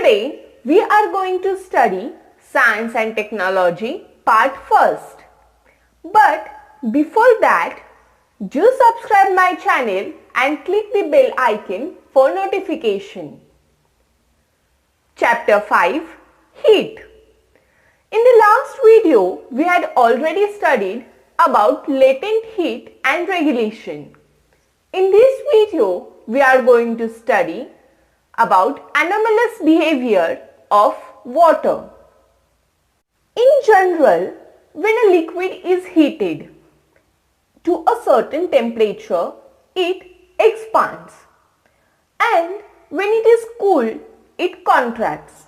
Today we are going to study Science and Technology part 1st. But before that, do subscribe my channel and click the bell icon for notification. Chapter 5, Heat. In the last video, we had already studied about latent heat and regulation. In this video, we are going to study about anomalous behavior of water. In general, when a liquid is heated to a certain temperature, it expands, and when it is cooled, it contracts.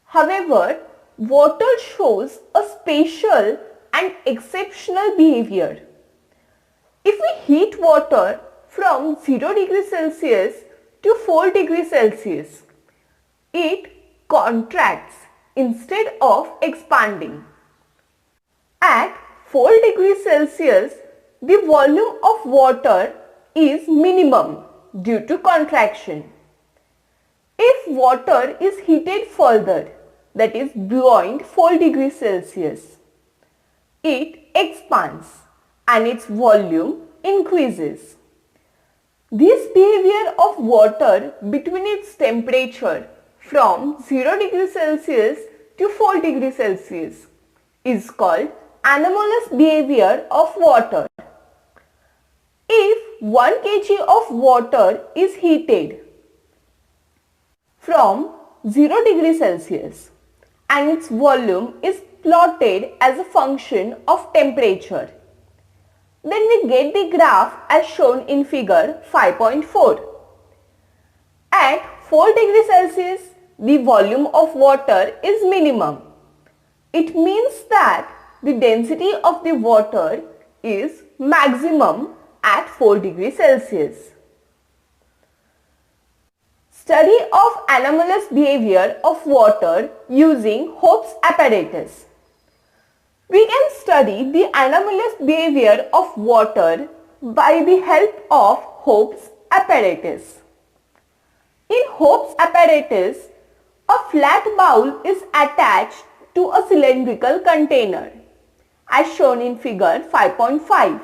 However, water shows a special and exceptional behavior. If we heat water from 0 degrees Celsius to 4 degrees Celsius, it contracts instead of expanding. At 4 degrees Celsius, the volume of water is minimum due to contraction. If water is heated further, that is beyond 4 degrees Celsius, it expands and its volume increases. This behavior of water between its temperature from 0 degrees Celsius to 4 degrees Celsius is called anomalous behavior of water. If 1 kg of water is heated from 0 degrees Celsius and its volume is plotted as a function of temperature, then we get the graph as shown in figure 5.4. At 4 degrees Celsius, the volume of water is minimum. It means that the density of the water is maximum at 4 degrees Celsius. Study of anomalous behavior of water using Hope's apparatus. We can study the anomalous behavior of water by the help of Hope's apparatus. In Hope's apparatus, a flat bowl is attached to a cylindrical container, as shown in figure 5.5.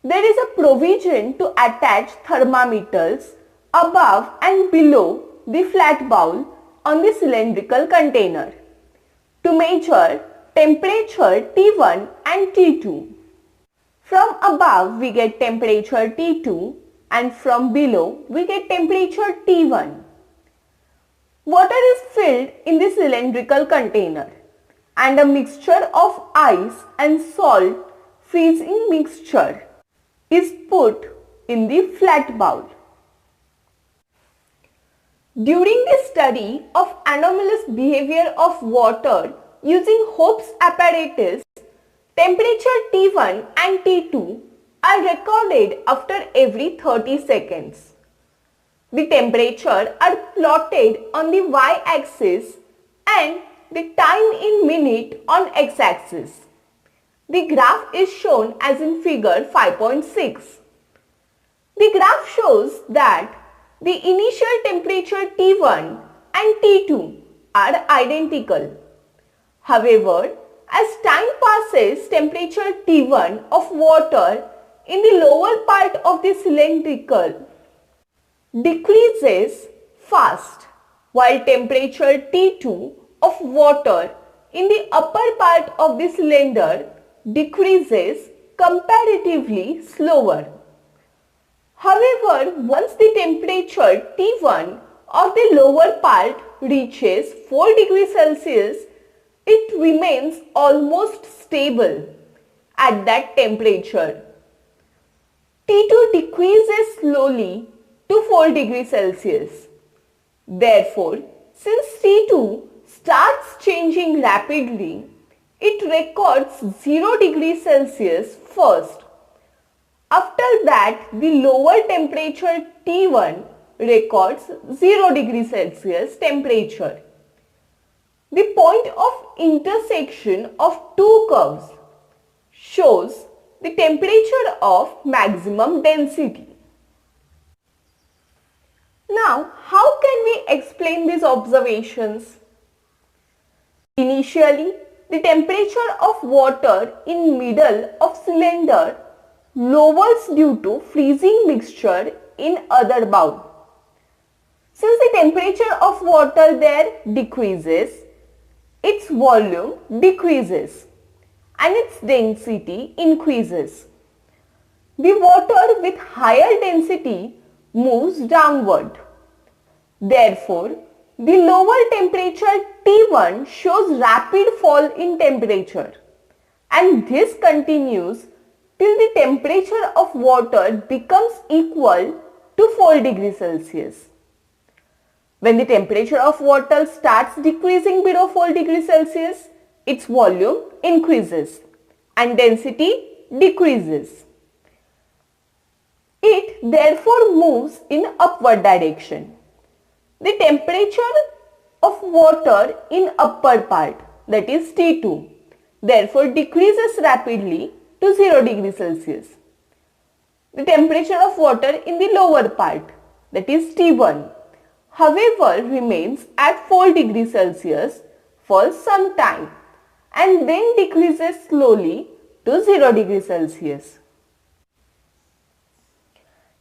There is a provision to attach thermometers above and below the flat bowl on the cylindrical container to measure temperature T1 and T2. From above we get temperature T2 and from below we get temperature T1. Water is filled in the cylindrical container and a mixture of ice and salt freezing mixture is put in the flat bowl. During the study of anomalous behavior of water using Hope's apparatus, temperature T1 and T2 are recorded after every 30 seconds. The temperature are plotted on the y-axis and the time in minute on x-axis. The graph is shown as in figure 5.6. The graph shows that the initial temperature T1 and T2 are identical. However, as time passes, temperature T1 of water in the lower part of the cylindrical decreases fast, while temperature T2 of water in the upper part of the cylinder decreases comparatively slower. However, once the temperature T1 of the lower part reaches 4 degrees Celsius, it remains almost stable at that temperature. T2 decreases slowly to 4 degrees Celsius. Therefore, since T2 starts changing rapidly, it records 0 degrees Celsius first. After that, the lower temperature T1 records 0 degrees Celsius temperature. The point of intersection of two curves shows the temperature of maximum density. Now, how can we explain these observations? Initially, the temperature of water in middle of cylinder lowers due to freezing mixture in other bowl. Since the temperature of water there decreases, its volume decreases and its density increases. The water with higher density moves downward. Therefore, the lower temperature T1 shows rapid fall in temperature, and this continues till the temperature of water becomes equal to 4 degrees Celsius. When the temperature of water starts decreasing below 4 degrees Celsius, its volume increases and density decreases. It therefore moves in upward direction. The temperature of water in upper part, that is T2, therefore decreases rapidly to 0 degrees Celsius. The temperature of water in the lower part, that is T1, however remains at 4 degrees Celsius for some time and then decreases slowly to 0 degrees Celsius.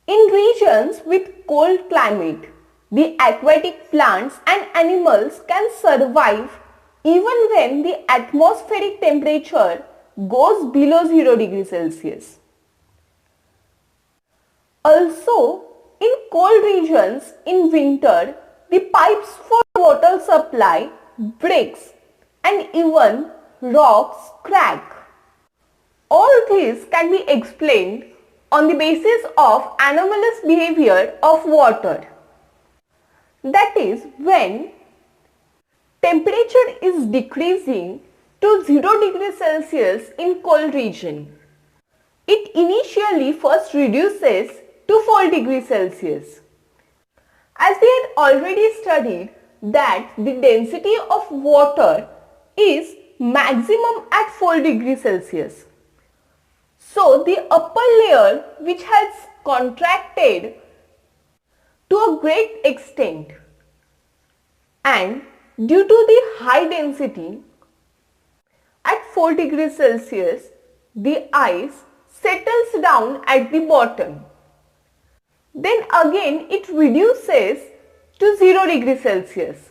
In regions with cold climate, the aquatic plants and animals can survive even when the atmospheric temperature goes below 0 degrees Celsius. Also, in cold regions in winter, the pipes for water supply breaks and even rocks crack. All these can be explained on the basis of anomalous behavior of water. That is, when temperature is decreasing to 0 degrees Celsius in cold region, it initially first reduces to 4 degrees Celsius. As we had already studied that the density of water is maximum at 4 degrees Celsius. So the upper layer, which has contracted to a great extent, and due to the high density at 4 degrees Celsius, the ice settles down at the bottom. Then again it reduces to 0 degrees Celsius.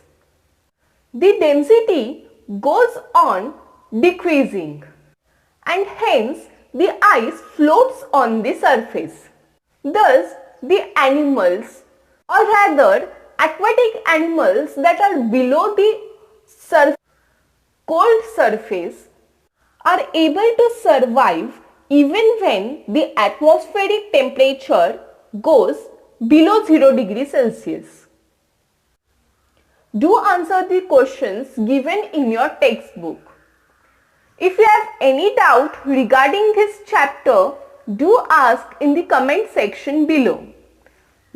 The density goes on decreasing and hence the ice floats on the surface. Thus, the animals, or rather aquatic animals that are below the cold surface, are able to survive even when the atmospheric temperature goes below 0 degrees Celsius. Do answer the questions given in your textbook. If you have any doubt regarding this chapter, do ask in the comment section below.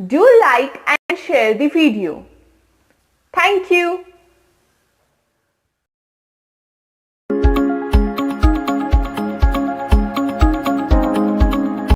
Do like and share the video. Thank you.